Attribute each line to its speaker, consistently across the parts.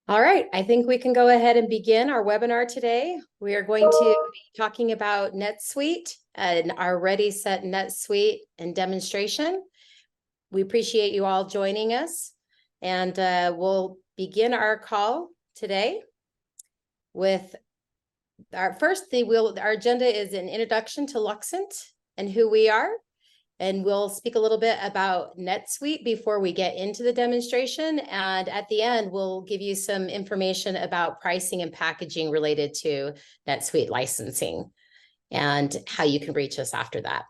Speaker 1: All right, I think we can go ahead and begin our webinar today. We are going to be talking about NetSuite and our Ready Set NetSuite and demonstration. We appreciate you all joining us, and we'll begin our call today with our our agenda is an introduction to Luxent and who we are. And we'll speak a little bit about NetSuite before we get into the demonstration. And at the end, we'll give you some information about pricing and packaging related to NetSuite licensing and how you can reach us after that.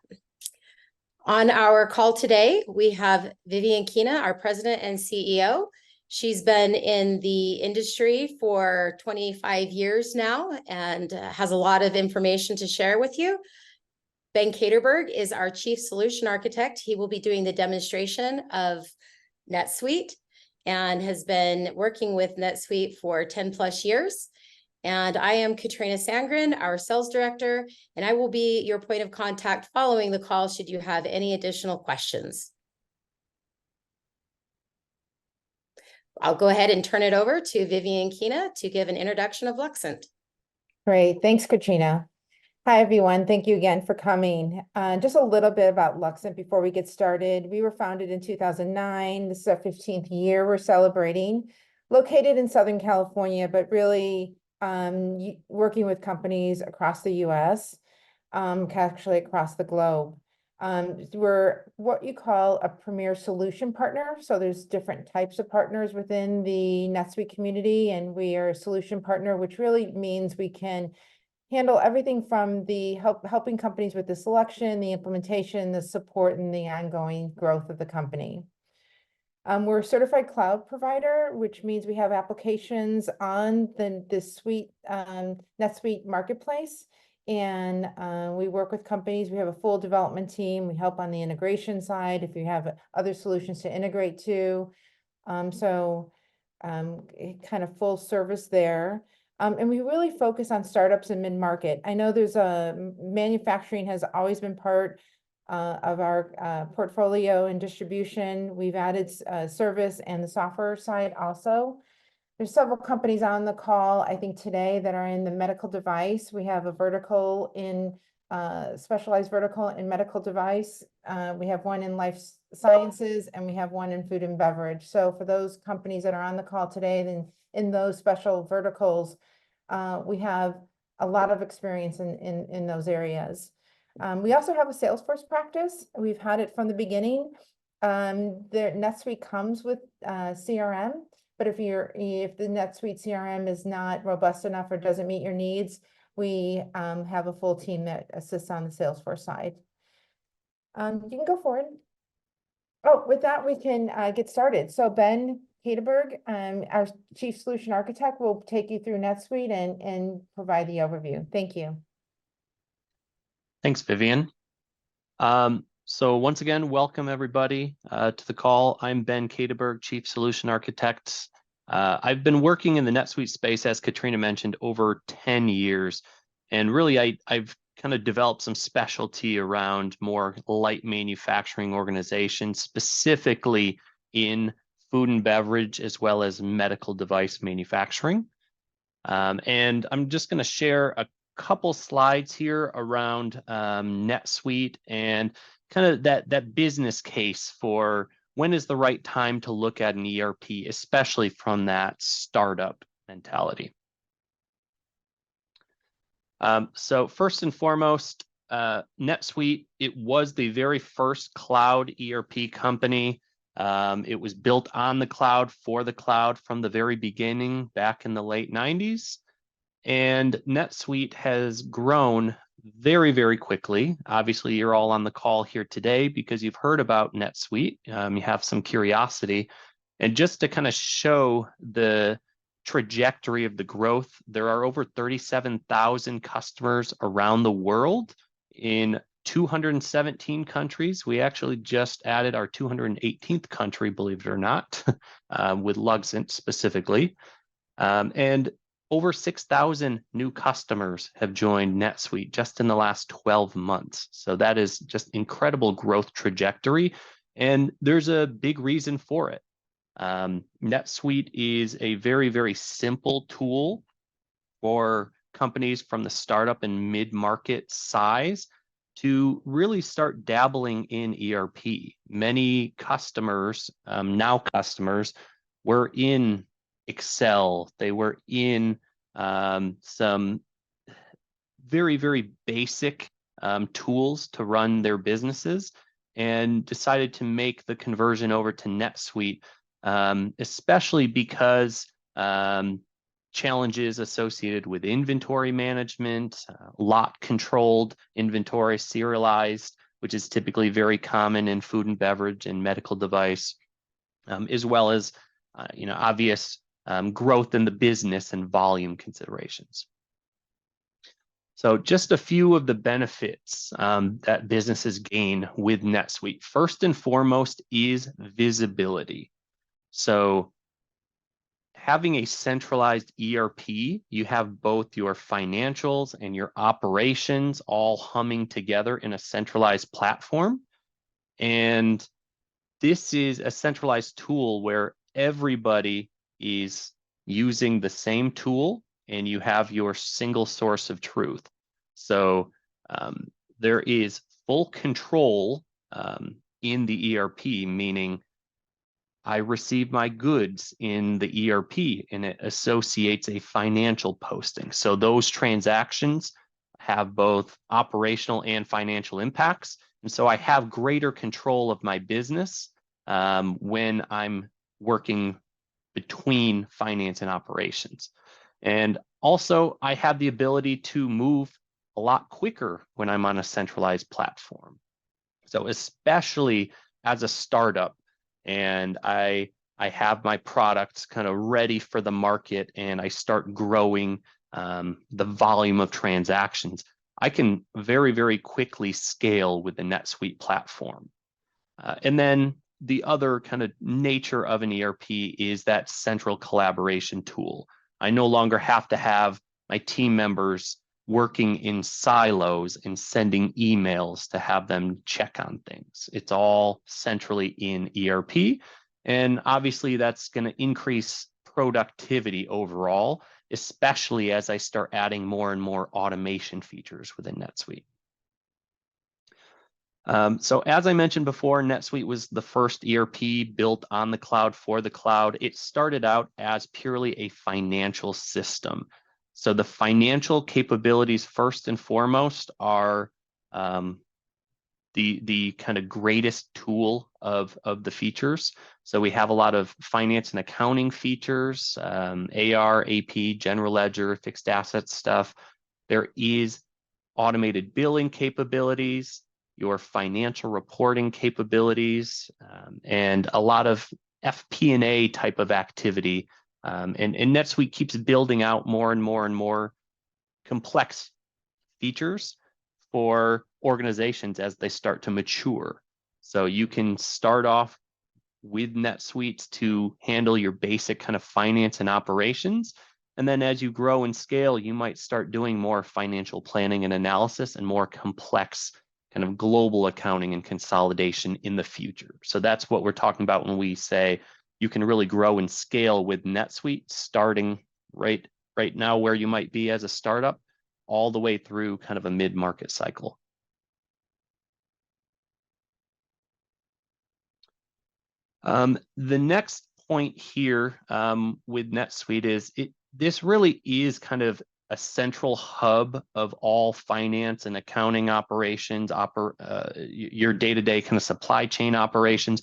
Speaker 1: On our call today, we have Vivian Kina, our president and CEO. She's been in the industry for 25 years now and has a lot of information to share with you. Ben Katerberg is our chief solution architect. He will be doing the demonstration of NetSuite and has been working with NetSuite for 10 plus years. And I am Katrina Sangren, our sales director, and I will be your point of contact following the call should you have any additional questions. I'll go ahead and turn it over to Vivian Kina to give an introduction of Luxent.
Speaker 2: Great. Thanks, Katrina. Hi, everyone. Thank you again for coming. Just a little bit about Luxent before we get started. We were founded in 2009. This is our 15th year we're celebrating. Located in Southern California, but really working with companies across the US, actually across the globe. We're what you call a premier solution partner. So there's different types of partners within the NetSuite community, and we are a solution partner, which really means we can handle everything from the helping companies with the selection, the implementation, the support, and the ongoing growth of the company. We're a certified cloud provider, which means we have applications on the suite, NetSuite marketplace. And we work with companies. We have a full development team. We help on the integration side if you have other solutions to integrate to. Kind of full service there. And we really focus on startups and mid-market. I know there's manufacturing has always been part of our portfolio and distribution. We've added service and the software side also. There's several companies on the call, I think today, that are in the medical device. We have a vertical in specialized vertical in medical device. We have one in life sciences, and we have one in food and beverage. So for those companies that are on the call today, then in those special verticals, we have a lot of experience in those areas. We also have a Salesforce practice. We've had it from the beginning. The NetSuite comes with CRM, but if the NetSuite CRM is not robust enough or doesn't meet your needs, we have a full team that assists on the Salesforce side. You can go forward. Oh, with that, we can get started. So Ben Katerberg, our chief solution architect, will take you through NetSuite and provide the overview. Thank you.
Speaker 3: Thanks, Vivian. So once again, welcome everybody to the call. I'm Ben Katerberg, chief solution architect. I've been working in the NetSuite space, as Katrina mentioned, over 10 years. And really, I've kind of developed some specialty around more light manufacturing organizations, specifically in food and beverage, as well as medical device manufacturing. And I'm just going to share a couple slides here around NetSuite and kind of that business case for when is the right time to look at an ERP, especially from that startup mentality. So first and foremost, NetSuite, it was the very first cloud ERP company. It was built on the cloud for the cloud from the very beginning back in the late 90s. And NetSuite has grown very, very quickly. Obviously, you're all on the call here today because you've heard about NetSuite. You have some curiosity. And just to kind of show the trajectory of the growth, there are over 37,000 customers around the world in 217 countries. We actually just added our 218th country, believe it or not, with Luxent specifically. And over 6,000 new customers have joined NetSuite just in the last 12 months. So that is just incredible growth trajectory. And there's a big reason for it. NetSuite is a very, very simple tool for companies from the startup and mid-market size to really start dabbling in ERP. Many customers, now customers, were in Excel. They were in some very, very basic tools to run their businesses, and decided to make the conversion over to NetSuite, especially because challenges associated with inventory management, lot controlled inventory, serialized, which is typically very common in food and beverage and medical device, as well as obvious growth in the business and volume considerations. So just a few of the benefits that businesses gain with NetSuite. First and foremost is visibility. So having a centralized ERP, you have both your financials and your operations all humming together in a centralized platform. And this is a centralized tool where everybody is using the same tool, and you have your single source of truth. So there is full control in the ERP, meaning I receive my goods in the ERP and it associates a financial posting. So those transactions have both operational and financial impacts. And so I have greater control of my business when I'm working between finance and operations. And also, I have the ability to move a lot quicker when I'm on a centralized platform. So especially as a startup, and I have my products kind of ready for the market, and I start growing the volume of transactions, I can very, very quickly scale with the NetSuite platform. And then the other kind of nature of an ERP is that central collaboration tool. I no longer have to have my team members working in silos and sending emails to have them check on things. It's all centrally in ERP. And obviously that's going to increase productivity overall, especially as I start adding more and more automation features within NetSuite. So as I mentioned before, NetSuite was the first ERP built on the cloud for the cloud. It started out as purely a financial system. So the financial capabilities, first and foremost, are the kind of greatest tool of the features. So we have a lot of finance and accounting features, AR, AP, general ledger, fixed assets stuff. There is automated billing capabilities, your financial reporting capabilities, and a lot of FP&A type of activity. And NetSuite keeps building out more and more and more complex features for organizations as they start to mature. So you can start off with NetSuite to handle your basic kind of finance and operations. And then as you grow and scale, you might start doing more financial planning and analysis and more complex kind of global accounting and consolidation in the future. So that's what we're talking about when we say you can really grow and scale with NetSuite, starting right now where you might be as a startup, all the way through kind of a mid-market cycle. The next point here with NetSuite is this really is kind of a central hub of all finance and accounting operations, your day-to-day kind of supply chain operations.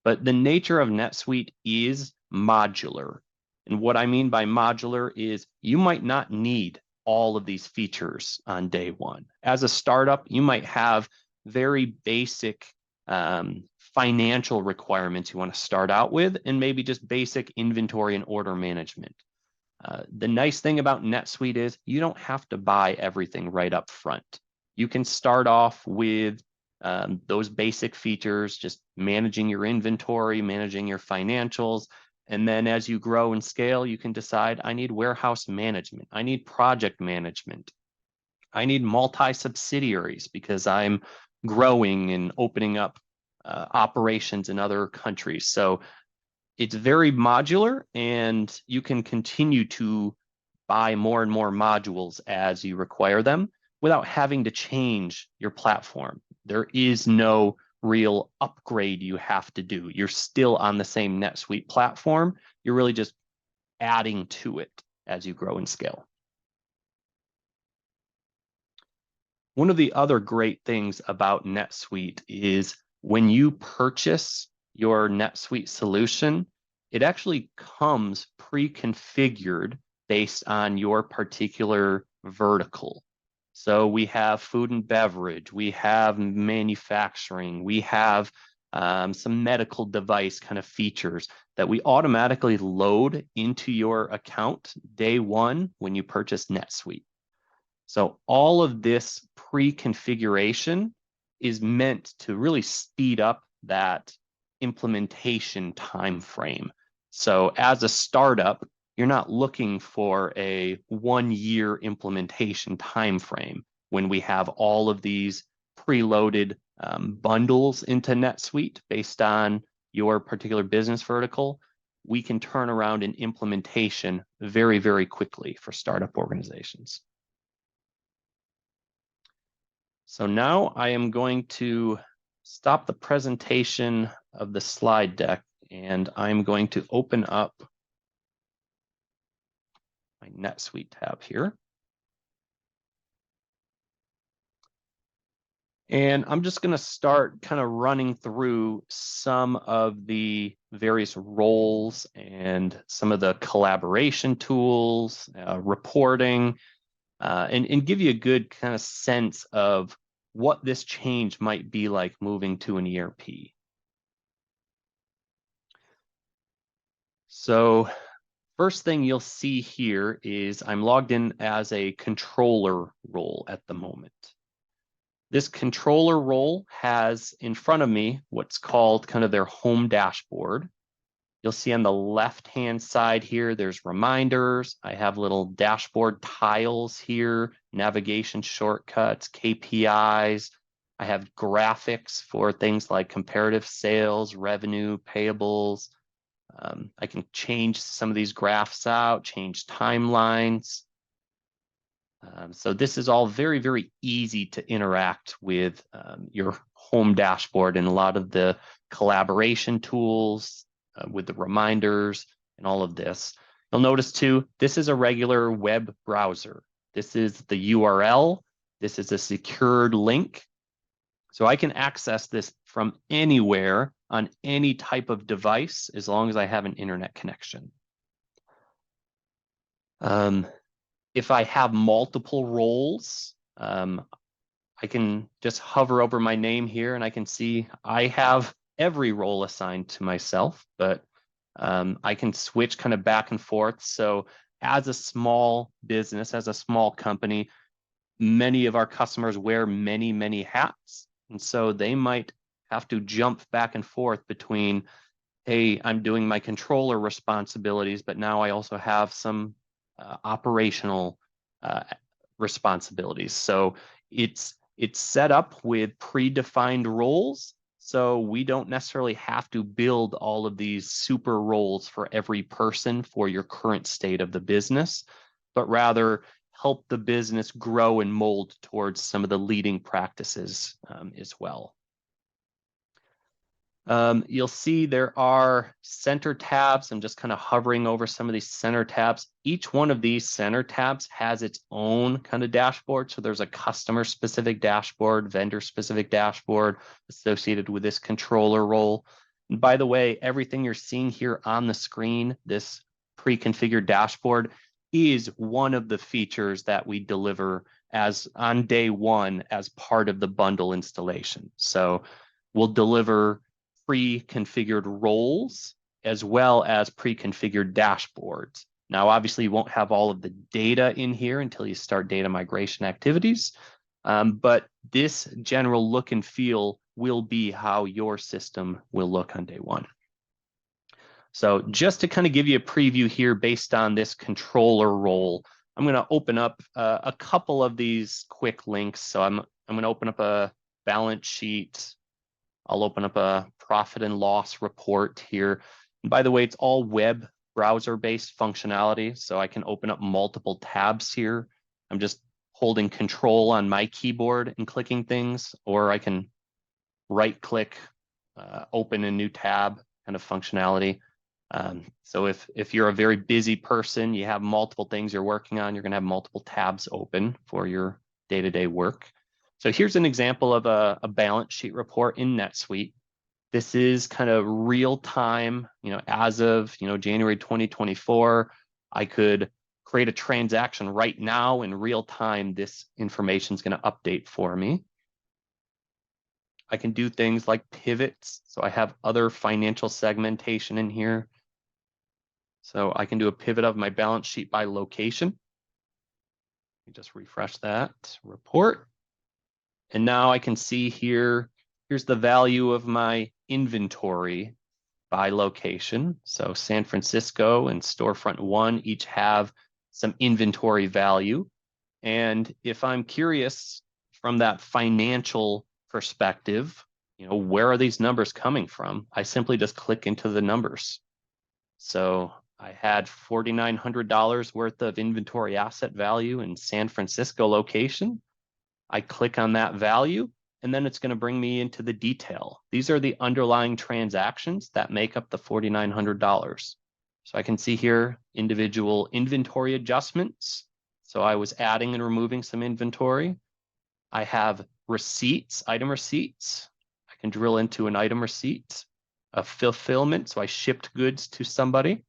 Speaker 3: But the nature of NetSuite is modular. And what I mean by modular is you might not need all of these features on day one. As a startup, you might have very basic financial requirements you want to start out with, and maybe just basic inventory and order management. The nice thing about NetSuite is you don't have to buy everything right up front. You can start off with those basic features, just managing your inventory, managing your financials. And then as you grow and scale, you can decide, I need warehouse management. I need project management. I need multi-subsidiaries because I'm growing and opening up operations in other countries. So it's very modular, and you can continue to buy more and more modules as you require them without having to change your platform. There is no real upgrade you have to do. You're still on the same NetSuite platform. You're really just adding to it as you grow and scale. One of the other great things about NetSuite is when you purchase your NetSuite solution, it actually comes pre-configured based on your particular vertical. So we have food and beverage, we have manufacturing, we have some medical device kind of features that we automatically load into your account day one when you purchase NetSuite. So all of this pre-configuration is meant to really speed up that implementation time frame. So as a startup, you're not looking for a 1-year implementation time frame when we have all of these preloaded bundles into NetSuite based on your particular business vertical. We can turn around an implementation very, very quickly for startup organizations. So now I am going to stop the presentation of the slide deck, and I'm going to open up my NetSuite tab here. And I'm just going to start kind of running through some of the various roles and some of the collaboration tools, reporting, and give you a good kind of sense of what this change might be like moving to an ERP. So first thing you'll see here is I'm logged in as a controller role at the moment. This controller role has in front of me what's called kind of their home dashboard. You'll see on the left-hand side here, there's reminders. I have little dashboard tiles here, navigation shortcuts, KPIs. I have graphics for things like comparative sales, revenue, payables. I can change some of these graphs out, change timelines. So this is all very, very easy to interact with your home dashboard and a lot of the collaboration tools, with the reminders and all of this. You'll notice too, this is a regular web browser. This is the URL. This is a secured link. So I can access this from anywhere on any type of device as long as I have an internet connection. If I have multiple roles, I can just hover over my name here and I can see I have every role assigned to myself, but I can switch kind of back and forth. So as a small business, as a small company, many of our customers wear many, many hats. And so they might have to jump back and forth between, hey, I'm doing my controller responsibilities, but now I also have some operational responsibilities. So it's set up with predefined roles. So we don't necessarily have to build all of these super roles for every person for your current state of the business, but rather help the business grow and mold towards some of the leading practices as well. You'll see there are center tabs. I'm just kind of hovering over some of these center tabs. Each one of these center tabs has its own kind of dashboard. So there's a customer specific dashboard, vendor specific dashboard associated with this controller role. And by the way, everything you're seeing here on the screen, this pre-configured dashboard, is one of the features that we deliver as on day one as part of the bundle installation. So we'll deliver pre-configured roles as well as pre-configured dashboards. Now, obviously, you won't have all of the data in here until you start data migration activities, but this general look and feel will be how your system will look on day one. So just to kind of give you a preview here based on this controller role, I'm going to open up a couple of these quick links. So I'm going to open up a balance sheet. I'll open up a profit and loss report here. And by the way, it's all web browser-based functionality, so I can open up multiple tabs here. I'm just holding Control on my keyboard and clicking things, or I can right-click, open a new tab kind of functionality. So if you're a very busy person, you have multiple things you're working on, you're going to have multiple tabs open for your day-to-day work. So here's an example of a balance sheet report in NetSuite. This is kind of real time, as of, January 2024, I could create a transaction right now in real time. This information is going to update for me. I can do things like pivots. So I have other financial segmentation in here. So I can do a pivot of my balance sheet by location. Let me just refresh that report. And now I can see here, here's the value of my inventory by location. So San Francisco and Storefront 1 each have some inventory value. And if I'm curious from that financial perspective, where are these numbers coming from? I simply just click into the numbers. So I had $4,900 worth of inventory asset value in San Francisco location. I click on that value, and then it's going to bring me into the detail. These are the underlying transactions that make up the $4,900. So I can see here individual inventory adjustments. So I was adding and removing some inventory. I have receipts, item receipts. I can drill into an item receipt. A fulfillment, so I shipped goods to somebody.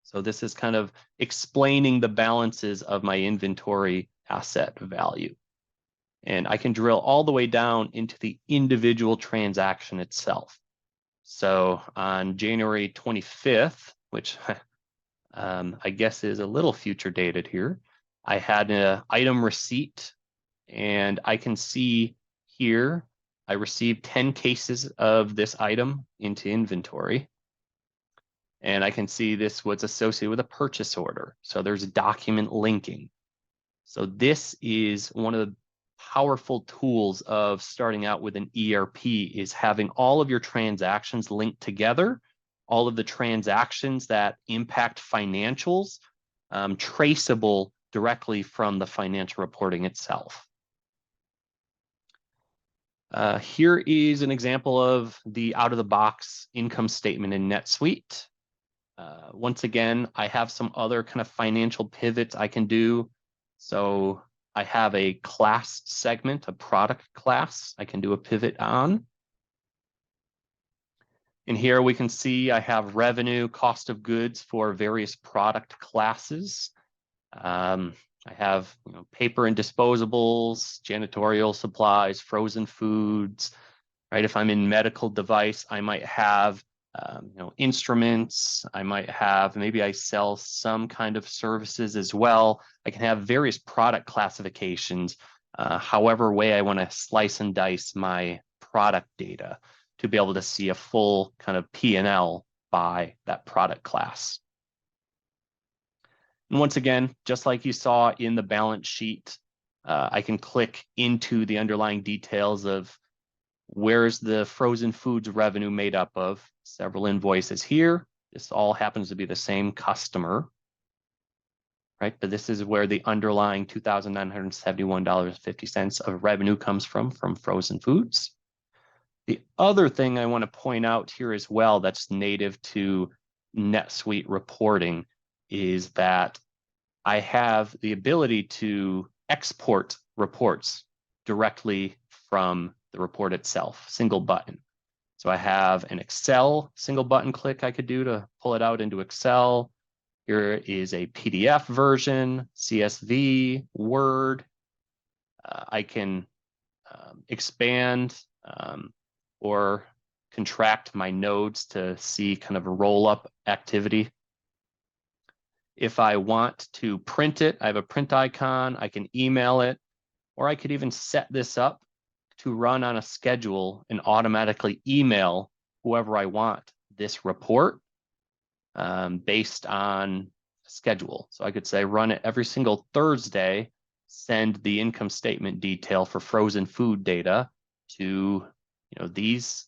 Speaker 3: So this is kind of explaining the balances of my inventory asset value. And I can drill all the way down into the individual transaction itself. So on January 25th, which I guess is a little future dated here, I had an item receipt, and I can see here I received 10 cases of this item into inventory. And I can see this was associated with a purchase order. So there's document linking. So this is one of the powerful tools of starting out with an ERP, is having all of your transactions linked together, all of the transactions that impact financials, traceable directly from the financial reporting itself. Here is an example of the out-of-the-box income statement in NetSuite. Once again, I have some other kind of financial pivots I can do. So I have a class segment, a product class I can do a pivot on. And here we can see I have revenue, cost of goods for various product classes. I have paper and disposables, janitorial supplies, frozen foods, right? If I'm in medical device, I might have instruments. I might have, maybe I sell some kind of services as well. I can have various product classifications, however way I want to slice and dice my product data to be able to see a full kind of P&L by that product class. And once again, just like you saw in the balance sheet, I can click into the underlying details of where's the frozen foods revenue made up of. Several invoices here. This all happens to be the same customer, right? But this is where the underlying $2,971.50 of revenue comes from frozen foods. The other thing I want to point out here as well that's native to NetSuite reporting is that I have the ability to export reports directly from the report itself, single button. So I have an Excel single button click I could do to pull it out into Excel. Here is a PDF version, CSV, Word. I can expand or contract my nodes to see kind of a roll-up activity. If I want to print it, I have a print icon. I can email it, or I could even set this up to run on a schedule and automatically email whoever I want this report based on schedule. So I could say run it every single Thursday, send the income statement detail for frozen food data to these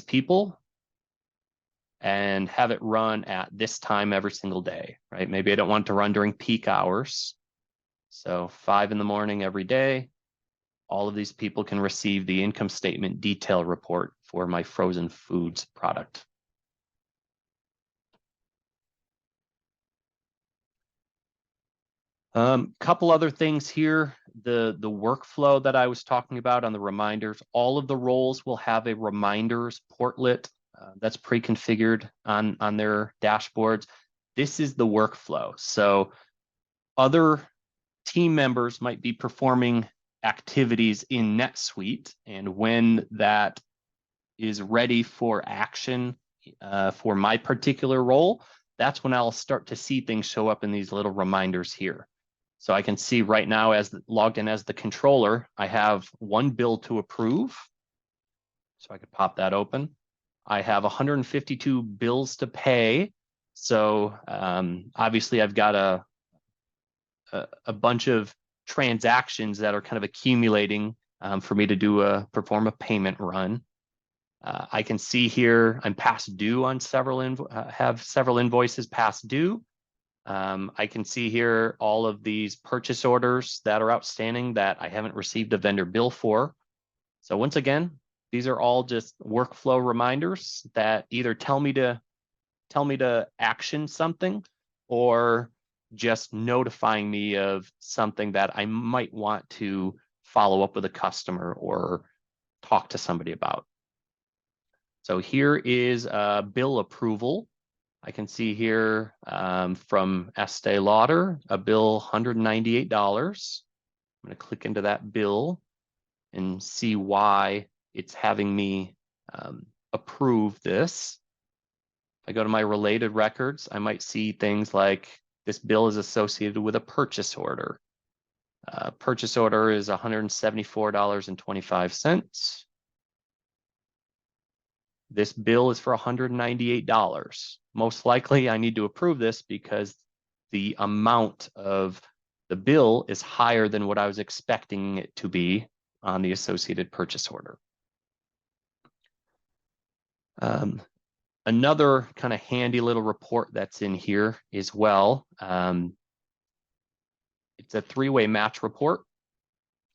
Speaker 3: people and have it run at this time every single day, right? Maybe I don't want it to run during peak hours. So 5 in the morning every day, all of these people can receive the income statement detail report for my frozen foods product. Couple other things here. The workflow that I was talking about on the reminders, all of the roles will have a reminders portlet that's pre-configured on their dashboards. This is the workflow. So other team members might be performing activities in NetSuite, and when that is ready for action for my particular role, that's when I'll start to see things show up in these little reminders here. So I can see right now, as logged in as the controller, I have one bill to approve. So I could pop that open. I have 152 bills to pay. So obviously I've got a bunch of transactions that are kind of accumulating for me to perform a payment run. I can see here I'm past due on have several invoices past due. I can see here all of these purchase orders that are outstanding that I haven't received a vendor bill for. So once again, these are all just workflow reminders that either tell me to action something, or just notifying me of something that I might want to follow up with a customer or talk to somebody about. So here is a bill approval. I can see here from Estee Lauder, a bill $198. I'm going to click into that bill and see why it's having me approve this. If I go to my related records, I might see things like this bill is associated with a purchase order. Purchase order is $174.25. This bill is for $198. Most likely I need to approve this because the amount of the bill is higher than what I was expecting it to be on the associated purchase order. Another kind of handy little report that's in here as well. It's a three-way match report.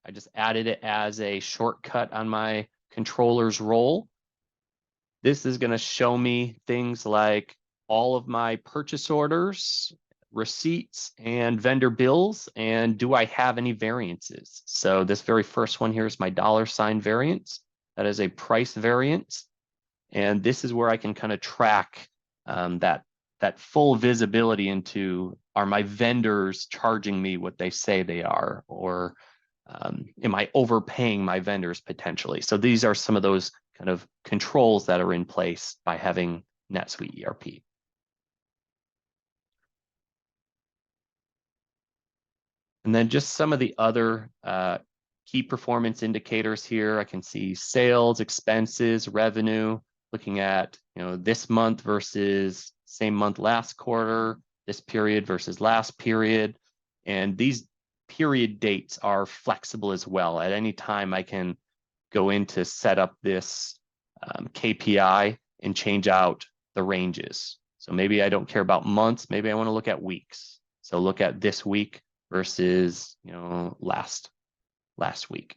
Speaker 3: I just added it as a shortcut on my controller's role. This is going to show me things like all of my purchase orders, receipts, and vendor bills, and do I have any variances? So this very first one here is my $sign variance. That is a price variance. And this is where I can kind of track that full visibility into, are my vendors charging me what they say they are, or am I overpaying my vendors potentially? So these are some of those kind of controls that are in place by having NetSuite ERP. And then just some of the other key performance indicators here. I can see sales, expenses, revenue, looking at this month versus same month last quarter, this period versus last period. And these period dates are flexible as well. At any time, I can go in to set up this KPI and change out the ranges. So maybe I don't care about months. Maybe I want to look at weeks. So look at this week versus last week.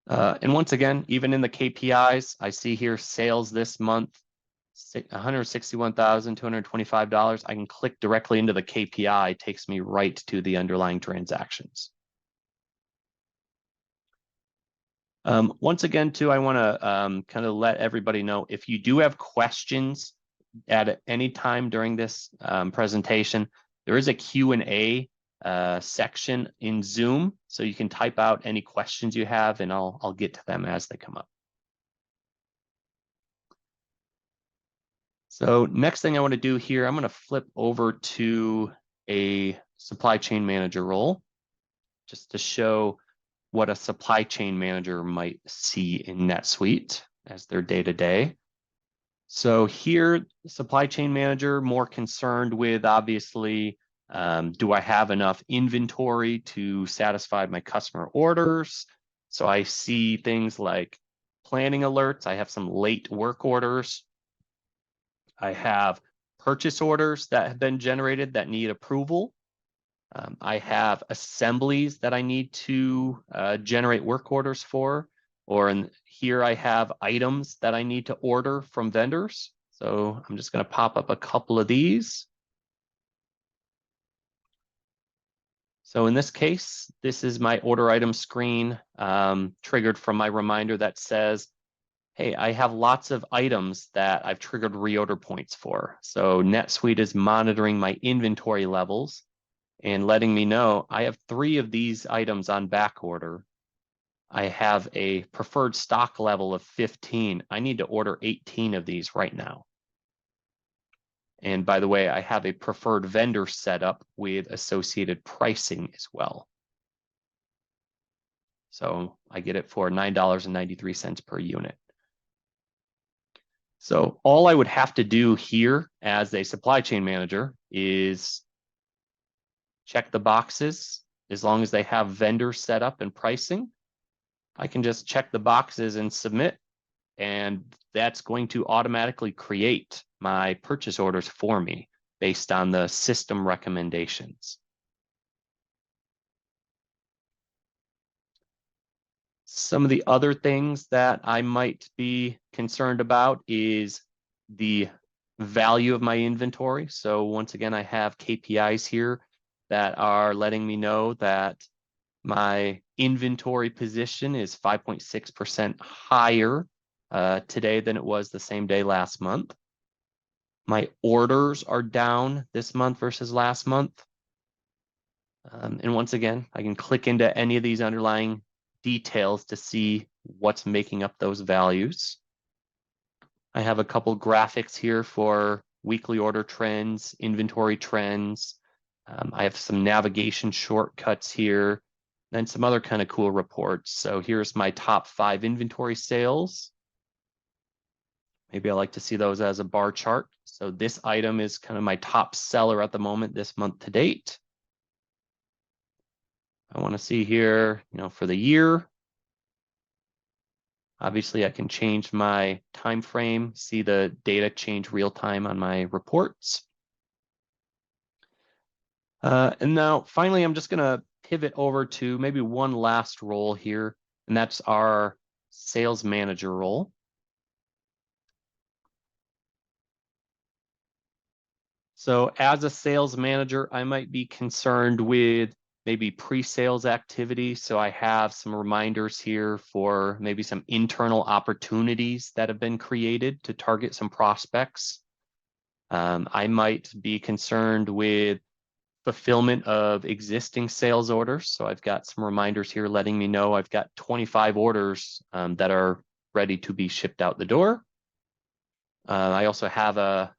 Speaker 3: And once again, even in the KPIs, I see here sales this month, $161,225. I can click directly into the KPI. It takes me right to the underlying transactions. Once again, too, I want to kind of let everybody know, if you do have questions at any time during this presentation, there is a Q&A section in Zoom, so you can type out any questions you have, and I'll get to them as they come up. So next thing I want to do here, I'm going to flip over to a supply chain manager role, just to show what a supply chain manager might see in NetSuite as their day-to-day. So here, supply chain manager, more concerned with, obviously, do I have enough inventory to satisfy my customer orders? So I see things like planning alerts. I have some late work orders. I have purchase orders that have been generated that need approval. I have assemblies that I need to generate work orders for, or here I have items that I need to order from vendors. So I'm just going to pop up a couple of these. So in this case, this is my order item screen triggered from my reminder that says, hey, I have lots of items that I've triggered reorder points for. So NetSuite is monitoring my inventory levels and letting me know I have 3 of these items on back order. I have a preferred stock level of 15. I need to order 18 of these right now. And by the way, I have a preferred vendor set up with associated pricing as well. So I get it for $9.93 per unit. So all I would have to do here as a supply chain manager is check the boxes. As long as they have vendors set up and pricing, I can just check the boxes and submit, and that's going to automatically create my purchase orders for me based on the system recommendations. Some of the other things that I might be concerned about is the value of my inventory. So once again, I have KPIs here that are letting me know that my inventory position is 5.6% higher today than it was the same day last month. My orders are down this month versus last month. And once again, I can click into any of these underlying details to see what's making up those values. I have a couple graphics here for weekly order trends, inventory trends. I have some navigation shortcuts here, and some other kind of cool reports. So here's my top 5 inventory sales. Maybe I like to see those as a bar chart. So this item is kind of my top seller at the moment this month to date. I want to see here, for the year. Obviously, I can change my time frame, see the data change real time on my reports. And now, finally, I'm just going to pivot over to maybe one last role here, and that's our sales manager role. So as a sales manager, I might be concerned with maybe pre-sales activity. So I have some reminders here for maybe some internal opportunities that have been created to target some prospects. I might be concerned with fulfillment of existing sales orders. So I've got some reminders here letting me know I've got 25 orders that are ready to be shipped out the door. I also have a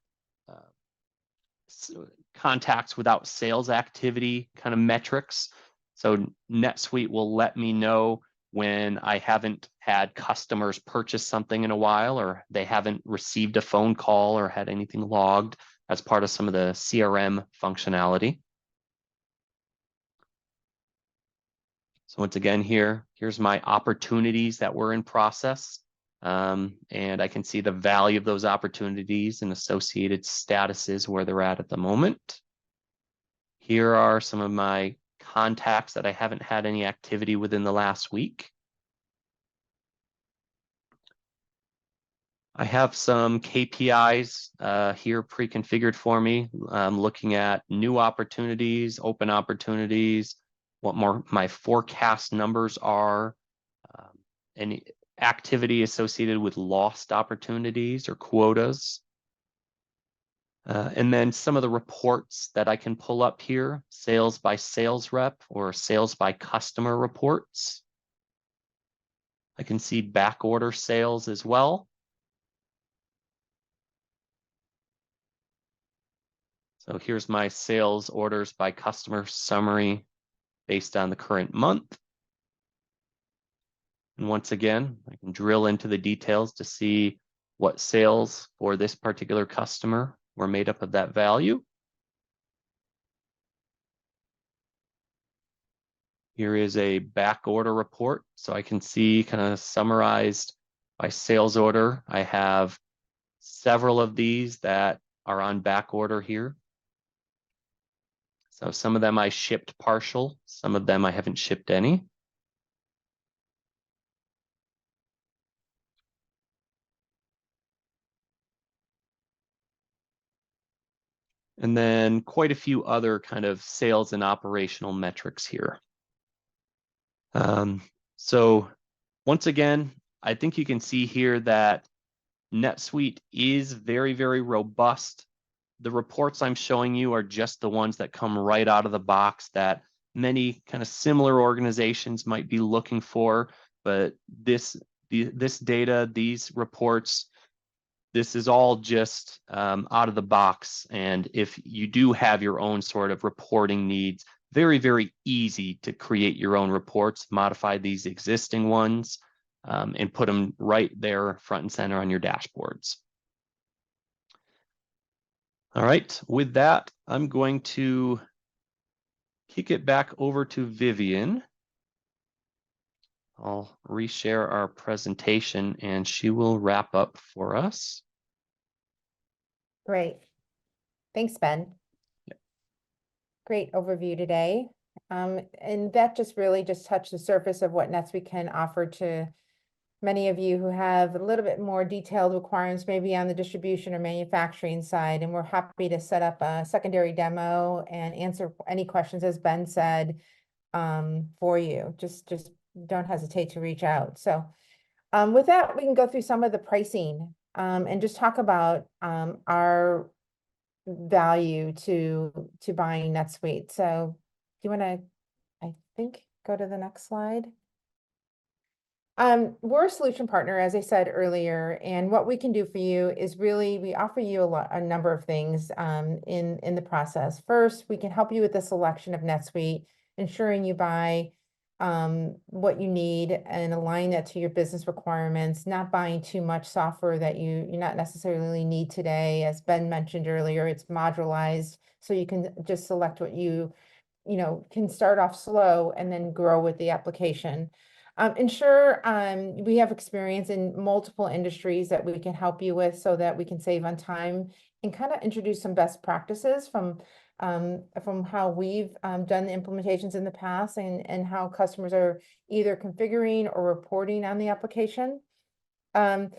Speaker 3: contacts without sales activity kind of metrics. So NetSuite will let me know when I haven't had customers purchase something in a while, or they haven't received a phone call or had anything logged as part of some of the CRM functionality. So once again, here's my opportunities that were in process. And I can see the value of those opportunities and associated statuses where they're at the moment. Here are some of my contacts that I haven't had any activity within the last week. I have some KPIs here pre-configured for me. I'm looking at new opportunities, open opportunities, what more my forecast numbers are, any activity associated with lost opportunities or quotas. And then some of the reports that I can pull up here, sales by sales rep or sales by customer reports. I can see back order sales as well. So here's my sales orders by customer summary based on the current month. And once again, I can drill into the details to see what sales for this particular customer were made up of that value. Here is a back order report, so I can see kind of summarized By sales order, I have several of these that are on back order here. So some of them I shipped partial, some of them I haven't shipped any. And then quite a few other kind of sales and operational metrics here. So once again, I think you can see here that NetSuite is very, very robust. The reports I'm showing you are just the ones that come right out of the box that many kind of similar organizations might be looking for. But this data, these reports, this is all just out of the box. And if you do have your own sort of reporting needs, very, very easy to create your own reports, modify these existing ones, and put them right there front and center on your dashboards. All right, with that, I'm going to kick it back over to Vivian. I'll reshare our presentation and she will wrap up for us.
Speaker 2: Great. Thanks, Ben.
Speaker 3: Yep.
Speaker 2: Great overview today. And that just really just touched the surface of what NetSuite can offer to many of you who have a little bit more detailed requirements, maybe on the distribution or manufacturing side. And we're happy to set up a secondary demo and answer any questions, as Ben said, for you. Just don't hesitate to reach out. So with that, we can go through some of the pricing and just talk about our value to buying NetSuite. So do you want to, I think, go to the next slide? We're a solution partner, as I said earlier, and what we can do for you is really, we offer you a number of things in the process. First, we can help you with the selection of NetSuite, ensuring you buy what you need and align that to your business requirements, not buying too much software that you not necessarily need today. As Ben mentioned earlier, it's modularized, so you can just select what you can start off slow and then grow with the application. Ensure we have experience in multiple industries that we can help you with so that we can save on time and kind of introduce some best practices from how we've done the implementations in the past and how customers are either configuring or reporting on the application. And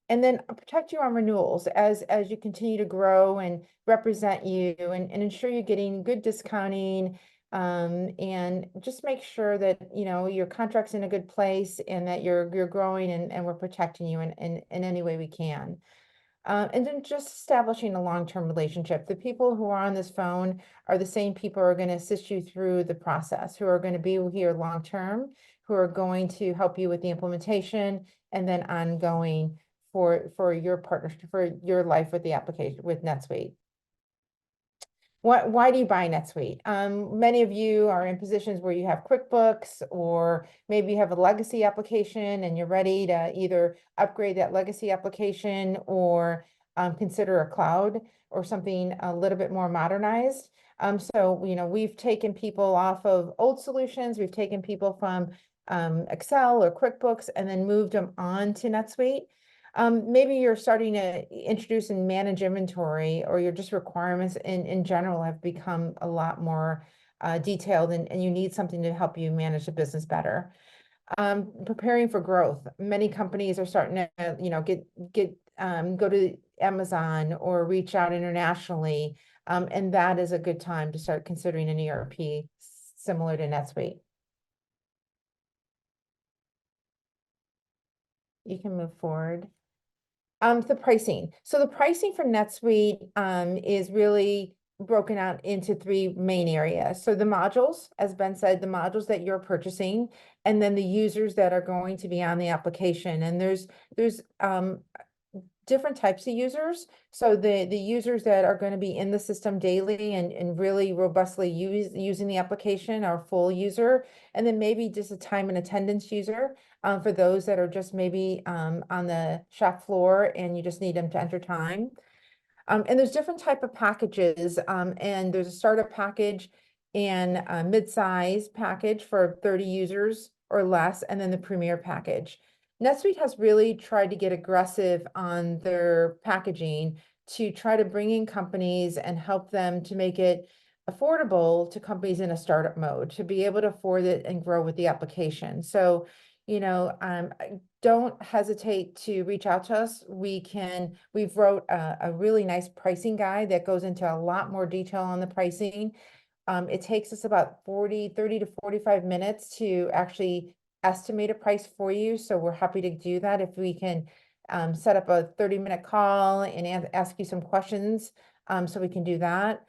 Speaker 2: then protect you on renewals as you continue to grow and represent you and ensure you're getting good discounting. And just make sure that your contract's in a good place and that you're growing and we're protecting you in any way we can. And then just establishing a long-term relationship. The people who are on this phone are the same people who are going to assist you through the process, who are going to be here long-term, who are going to help you with the implementation and then ongoing for your partnership, for your life with the application with NetSuite. Why do you buy NetSuite? Many of you are in positions where you have QuickBooks, or maybe you have a legacy application and you're ready to either upgrade that legacy application or consider a cloud or something a little bit more modernized. So we've taken people off of old solutions, we've taken people from Excel or QuickBooks and then moved them on to NetSuite. Maybe you're starting to introduce and manage inventory, or your just requirements in general have become a lot more detailed and you need something to help you manage the business better. Preparing for growth. Many companies are starting to, go to Amazon or reach out internationally. And that is a good time to start considering an ERP similar to NetSuite. You can move forward. The pricing. So the pricing for NetSuite is really broken out into three main areas. So the modules, as Ben said, the modules that you're purchasing, and then the users that are going to be on the application. And there's different types of users. So the users that are going to be in the system daily and really robustly using the application are full user, and then maybe just a time and attendance user for those that are just maybe on the shop floor and you just need them to enter time. And there's different type of packages, and there's a startup package and a mid-size package for 30 users or less, and then the premier package. NetSuite has really tried to get aggressive on their packaging to try to bring in companies and help them to make it affordable to companies in a startup mode, to be able to afford it and grow with the application. So, don't hesitate to reach out to us. We've wrote a really nice pricing guide that goes into a lot more detail on the pricing. It takes us about 30 to 45 minutes to actually estimate a price for you. So we're happy to do that if we can set up a 30-minute call and ask you some questions. So we can do that.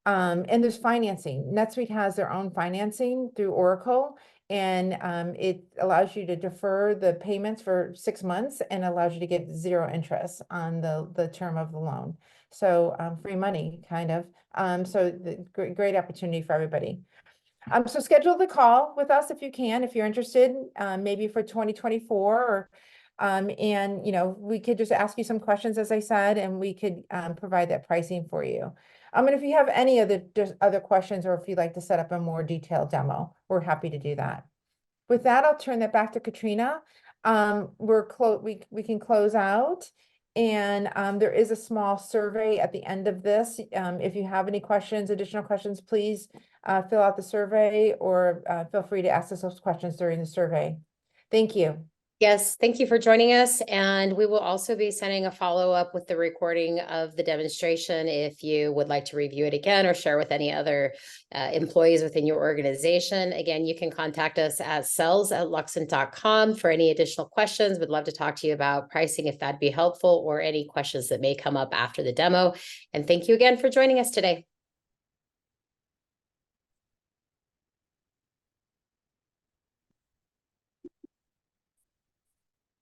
Speaker 2: And there's financing. NetSuite has their own financing through Oracle, and it allows you to defer the payments for 6 months and allows you to get 0 interest on the term of the loan. So free money, kind of. So the great opportunity for everybody. So schedule the call with us if you can, if you're interested, maybe for 2024, or and we could just ask you some questions, as I said, and we could provide that pricing for you. And if you have any other questions, or if you'd like to set up a more detailed demo, we're happy to do that. With that, I'll turn that back to Katrina. We can close out. And there is a small survey at the end of this. If you have any questions, additional questions, please fill out the survey, or feel free to ask us those questions during the survey. Thank you.
Speaker 1: Yes, thank you for joining us. And we will also be sending a follow-up with the recording of the demonstration if you would like to review it again or share with any other employees within your organization. Again, you can contact us at sales@luxent.com for any additional questions. We'd love to talk to you about pricing if that'd be helpful, or any questions that may come up after the demo. And thank you again for joining us today.